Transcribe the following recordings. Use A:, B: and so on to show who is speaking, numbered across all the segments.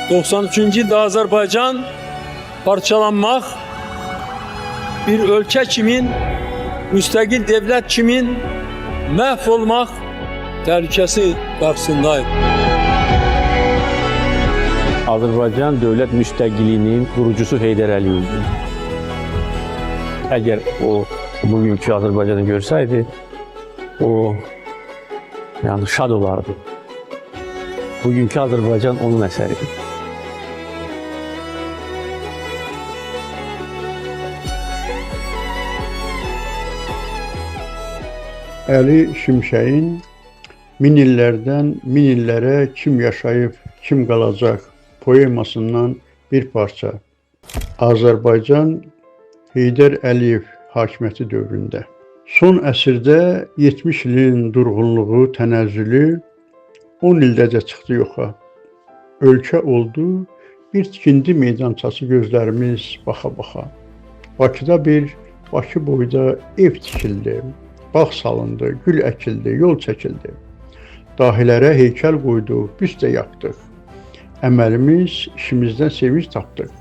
A: 93-cü ildə Azərbaycan parçalanmaq, bir ölkə kimin, müstəqil devlət kimin məhv olmaq təhlükəsi qarşısındayıq.
B: Azərbaycan dövlət müstəqilliyinin qurucusu Heydər Əliyevdir. Əgər o bugünkü Azərbaycanı görsəydi, o yəni şad olardı. Bugünkü Azərbaycan onun əsəridir.
C: Əli Şimşəyin min illərdən min illərə kim yaşayıb, kim qalacaq poemasından bir parça. Azərbaycan Heydər Əliyev hakimiyyəti dövründə. Son əsrdə 70 ilin durğunluğu, tənəzzülü 10 ildəcə çıxdı yoxa. Ölkə oldu bir tikindi meydançası gözlərimiz baxa-baxa. Bakıda bir Bakı boyda ev tikildi. Bağ salındı, gül əkildi, yol çəkildi. Dahilərə heykəl qoyduq, büst də yapdıq. Əməlimiz işimizdən sevinç tapdıq.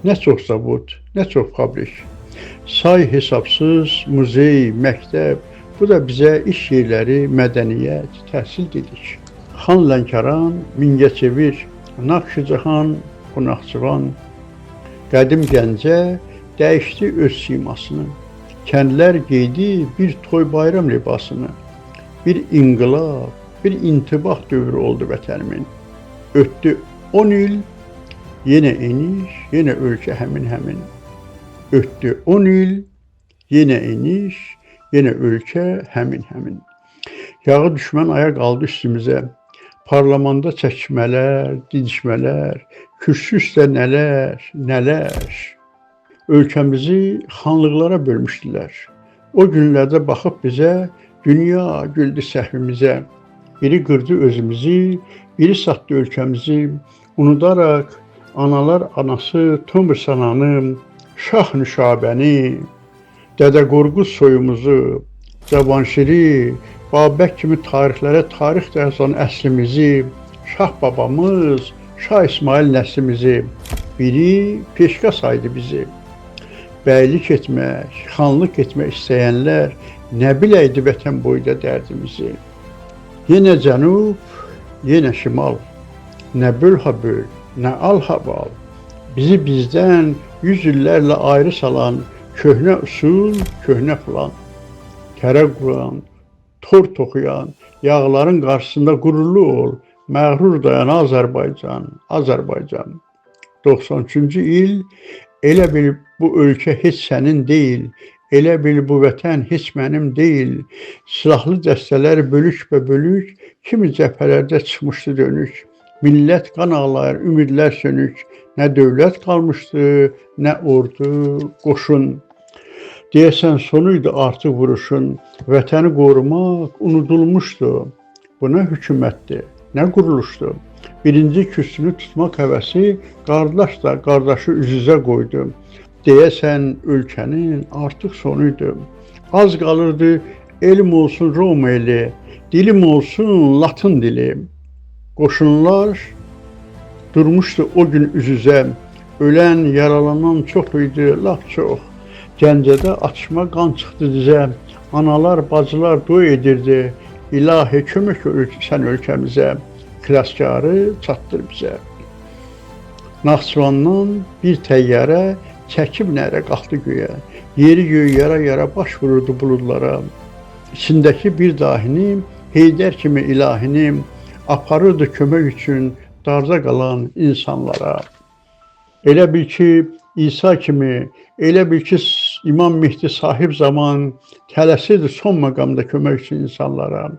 C: Nə çox zavod, nə çox fabrik. Say hesabsız, muzey, məktəb, bu da bizə iş yerləri, mədəniyyət, təhsil dedik. Xan Lənkəran, Mingəçevir, Naxçıvan, Qonaqçıvan, Qədim Gəncə dəyişdi öz simasını. Kəndlər geydi bir toy bayram libasını. Bir inqilab, bir intibah dövrü oldu vətənimin. Ötdü 10 il, yenə eniş, yenə ölkə həmin. Ötdü 10 il, yenə eniş, yenə ölkə həmin. Yağı düşmən aya qaldı üstümüzə. Parlamenda çəkmələr, didişmələr, kürsü üstə nələr. Ölkəmizi xanlıqlara bölmüşdülər. O günlərdə baxıb bizə, dünya güldü səhvimizə. Biri qırdı özümüzü, biri satdı ölkəmizi. Unudaraq analar anası Tomris ananı, Şah Nüşabəni, Dədə Qorqud soyumuzu, Cavanşiri, Babək kimi tarixlərə tarix də yazan əslimizi, Şah babamız, Şah İsmail nəslimizi, biri peşka saydı bizi. Bəylik etmək, xanlıq etmək istəyənlər nə biləydi vətən boyda dərdimizi. Yenə cənub, yenə şimal, nə böl ha böl, nə al ha val. Bizi bizdən 100 illərlə ayrı salan köhnə usul, köhnə plan. Tərə quran, tor toxuyan, yağların qarşısında qürurlu ol, məğrur dayan Azərbaycan. 93-cü il, elə bil bu ölkə heç sənin deyil, elə bil bu vətən heç mənim deyil. Silahlı dəstələr bölük, kimi cəbhələrdə çıxmışdı dönük. Millət qan ağlayır, ümidlər sönük. Nə dövlət qalmışdı, nə ordu, qoşun. Deyəsən sonuydu artıq vuruşun. Vətəni qorumaq unudulmuşdu. Bu nə hökumətdir, nə quruluşdu. Birinci kürsünü tutmaq həvəsi qardaş da qardaşı üz-üzə qoydu. Deyəsən ölkənin artıq sonuydu. Az qalırdı elm olsun Roma eli, dilim olsun Latın dili. Qoşunlar durmuşdu o gün üz-üzə. Ölən, yaralanan çox idi, lap çox. Gəncədə atışma qan çıxdı dizə. Analar, bacılar dua edirdi. İlahi kömək sən ölkəmizə. Xilaskarı çatdır bizə. Naxçıvandan bir təyyarə çəkib nərə qalxdı göyə. Yeri göy yara baş vururdu buludlara. İçindəki bir dahinim, Heydər kimi ilahinim, aparırdı kömək üçün darda qalan insanlara. Elə bil ki, İsa kimi, elə bil ki, İmam Mehdi sahib zaman tələsirdi son məqamda kömək üçün insanlara.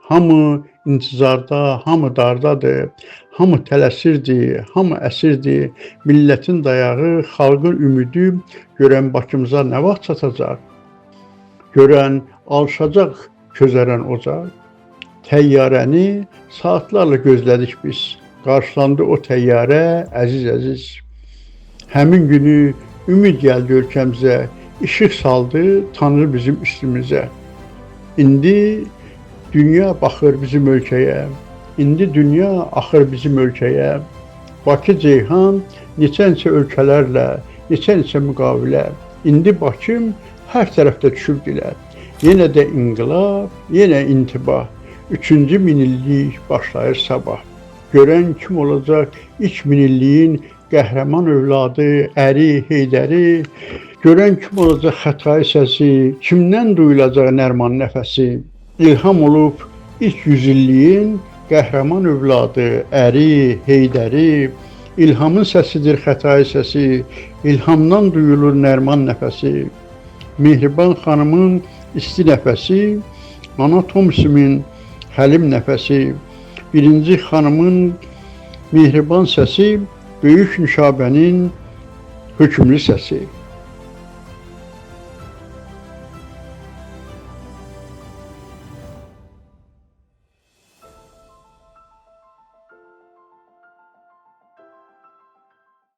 C: Hamı intizarda, hamı dardadır, hamı tələsirdi, hamı əsirdi. Millətin dayağı, xalqın ümidi, görən Bakımıza nə vaxt çatacaq? Görən alışacaq közərən ocaq. Təyyarəni saatlarla gözlədik biz. Qarşılandı o təyyarə əziz. Həmin günü ümid gəldi ölkəmizə, işıq saldı Tanrı bizim üstümüzə. İndi dünya baxır bizim ölkəyə, indi dünya axır bizim ölkəyə. Bakı Ceyhan neçə ölkələrlə, neçə müqavilə. İndi Bakım hər tərəfdə düşüb dilə. Yenə də inqilab, yenə intibah. 3-cü minillik başlayır sabah. Görən kim olacaq ilk minilliyin qəhrəman övladı, əri, Heydəri. Görən kim olacaq Xətai səsi, kimdən duyulacaq Nərman nəfəsi. İlham olub ilk yüzilliyin qəhrəman övladı, əri, Heydəri. İlhamın səsidir Xətai səsi, ilhamdan duyulur Nərman nəfəsi. Mehriban xanımın isti nəfəsi, Ana Tomsimin həlim nəfəsi. Birinci xanımın mehriban səsi, Böyük Nüşabənin hökümlü səsi.